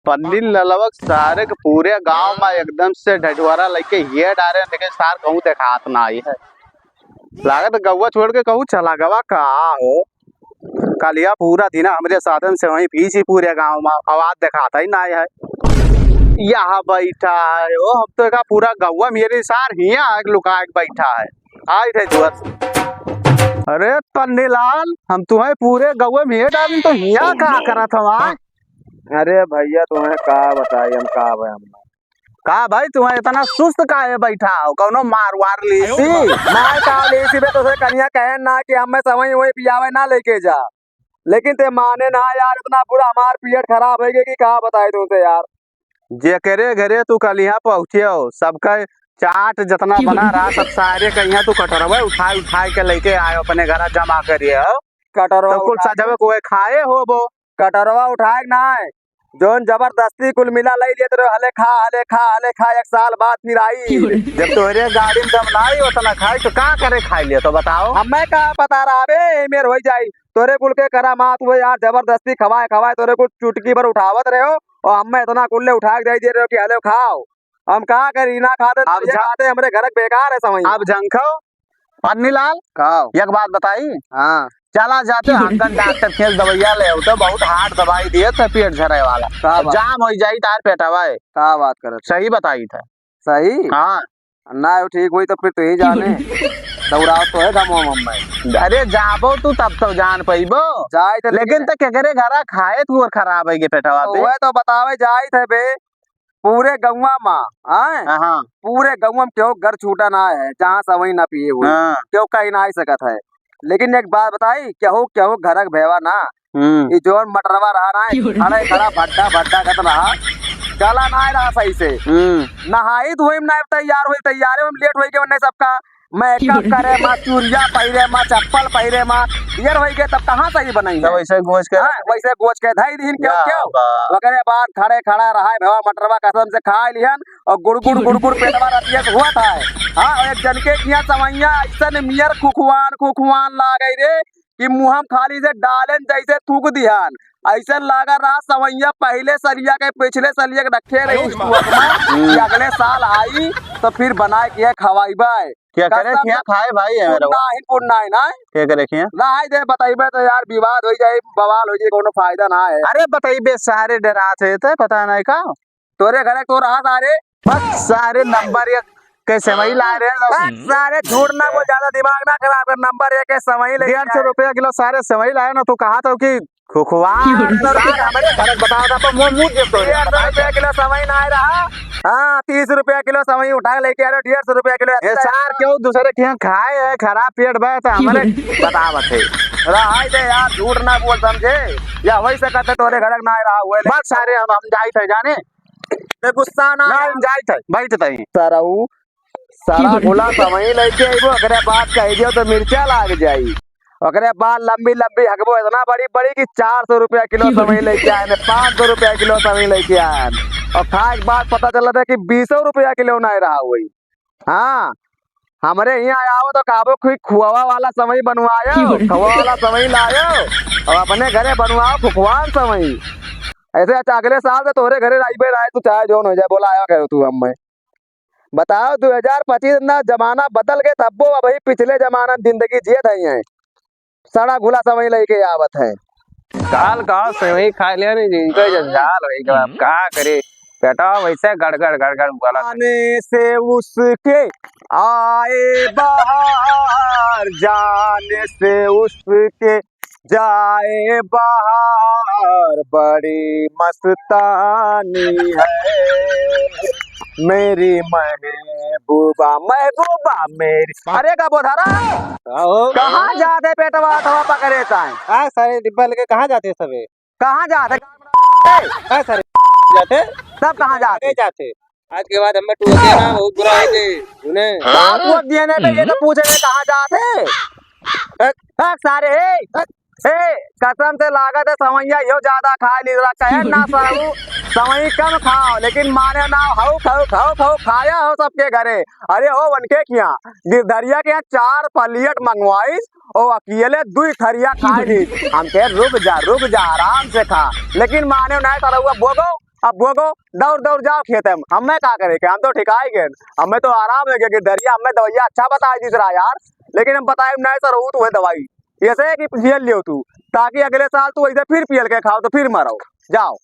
पन्नी ललवक सारे के पूरे गांव में एकदम से ढटवारा लेके ये डारे लेकिन सार कहूँ देखात ना आई है। लागत गौवा छोड़ के कहूँ चला गवा का हो। कलिया पूरा दिन हमरे साधन से वहीं पीछे पूरे गांव में आवाज दिखाता ही ना है। यहाँ बैठा है ओ, हम तो का पूरा गौवा मेरे सार हिया लुका के बैठा है। आई थे जुअत। अरे तन्नीलाल हम तुम्हें पूरे गौवा में डाल तो हिया का करा था। अरे भैया तुम्हें का बताई हम का भाई हम का भाई तुम्हें इतना सुस्त का है बैठा हो कौनो मारवार ली थी मार का ली थी बे तो कन्या कहे ना कि हमें समय वही पियावे ना लेके जा, लेकिन ते माने ना यार। इतना बुरा हमार पीरियड खराब है कि का बताए तुमसे यार। जे करे घरे तू कल यहाँ पहुँचे हो सबका चाट जितना बना रहा सब सारे कहीं तू कटरवा उठाए के लेके आयो अपने घर जमा करिए हो। कटरवा तो कुल सजवे कोई खाए हो वो कटरवा उठाए ना है जोन जबरदस्ती कुल मिला ले लिए तो हले खा 1 साल बाद फिर आई। जब तोरे गाड़ी में जब लाई उतना खाई तो का करे खाई लिया तो बताओ। हमें का पता रहा बे मेर हो जाई तोरे कुल के करा मात हुए यार। जबरदस्ती खवाए तोरे कुल चुटकी पर उठावत रहे हो और हमें इतना कुल्ले उठा के दे रहे हो कि हले खाओ। हम का करी ना खाते हमरे घर बेकार है समय। अब झंखो पन्नीलाल खाओ एक बात बताई। हाँ चला जाते अंकल डॉक्टर खेल दवाइया ले तो बहुत हार्ड दवाई दिए थे पेट झरे वाला जाम हो जाई तार पेटवा का बात कर सही बताई था। सही हाँ ना ठीक हुई तो फिर तू ही जाने दौड़ाओ तो है में। अरे जाबो तू तब तो जान पैबो जाए तो लेकिन तो क्या करे घरा खाए तू और खराब है पेटवा पे तो बतावे जाए थे बे पूरे गौवा में हाँ पूरे गौवा में क्यों घर छूटा ना है जहाँ सवई ना पिए हुए क्यों कहीं ना आ सकत है। लेकिन एक बात बताई क्या हो घर भेवा ना ये जोन मटरवा रहा ना खड़ा भट्टा गत रहा चला ना रहा सही से नहाई धोई में तैयार हुई तैयार में लेट हुई के सबका मेकअप करे माँ चूड़िया पहिरे माँ चप्पल पहिरे माँ यार वही के तब कहाँ सही बनाई है। वैसे गोच के धाई दिन क्यों वगैरह बाद खड़ा रहा है भेवा मटरवा कसम से खा लिहन और गुड़गुड़ पेटवा रतिया हुआ था। हाँ एक जन के किया समैया ऐसा मियर खुखवान ला गई रे कि मुँह खाली से डालन जैसे थूक दिहन ऐसा लागा रहा सवैया पहले सलिया के पिछले सलिया के रखे रही अगले साल आई तो फिर बनाए किया खवाई क्या करे खिया खाए भाई है मेरा पुन्नाई ना क्या करे खिया ना दे बताइबे तो यार विवाद हो जाए बवाल हो जाए कोनो फायदा ना है। अरे बताइबे सारे डरा थे पता नहीं का तोरे घरे तो रहा सारे बस सारे नंबर एक कैसे वही ला रहे सारे झूठ ना वो ज्यादा दिमाग ना खराब कर नंबर 1 के समय 150 रुपया किलो सारे समय लाए ना तो कहा था कि बताओ था मुँह 150 किलो समय ना रहा। हाँ 30 रुपया किलो समय उठा लेके आ रहे 150 रुपया किलो सार क्यों दूसरे के यहाँ खाए है खराब पेट भय तो हमारे बतावत है रहा यार झूठ ना बोल समझे या वही से कहते तोरे घर ना रहा हुए बस सारे हम जाए थे जाने गुस्सा ना जाए थे बैठते ही सारा गोला समय लेके आइबो अगरे बात कह दियो तो मिर्चा लाग जाई अगरे बाद लंबी हकबो इतना बड़ी कि 400 रुपया किलो समय लेके आए 500 रुपया किलो समय लेके आए और खाए के बाद पता चला था कि 200 रुपया किलो नहीं रहा हुई। हाँ हमारे यहाँ आओ तो काबो खुआवा वाला समय बनवायो खुआ वाला समय लायो और अपने घरे बनवाओ खुखवान समय ऐसे अगले साल से तोरे घरे आइबे रहे तू चाहे जोन हो जाए बोला आया करो तू हम बताओ 2025 ना जमाना बदल गए तब्बो वही पिछले जमाना जिंदगी जिए थे सड़ा घुला समय लेके आवत है काल का समय खा लिया नहीं जिनको जंजाल होगा का करे बेटा वैसे गड़गड़ आने से उसके आए बाहर जाने से उसके जाए बाहर बड़ी मस्तानी है मेरी महबूबा मेरी। अरे का बोधारा कहाँ जाते पेटवा थवा पकड़े ताए सारे डिब्बा लेके कहाँ जाते सबे कहाँ जाते सारे जाते सब कहाँ जाते आज के बाद हमें टूट देना बहुत बुरा है उन्हें देने पे ये तो पूछे कहाँ जाते सारे कसम से लागत है समैया यो ज्यादा खा ली कहे ना साहू समय कम खाओ लेकिन माने ना खाओ खाया हो सबके घरे। अरे हो बनके किया गिरधरिया के यहाँ 4 प्लेट मंगवाइस और अकेले 2 थरिया खा ली हम कहे रुक जा आराम से खा लेकिन माने ना तरह बोगो अब वो को दौड़ दौड़ जाओ खेत में, हमें क्या करे के, हम तो ठिकाई गए, हमें तो आराम है कि दरिया हमें दवाइया अच्छा बताए दिस रहा यार, लेकिन हम बताए नहीं सर वो तो है दवाई ऐसे है कि पियल लियो तू, ताकि अगले साल तू ऐसे फिर पियल के खाओ तो फिर मरो। जाओ।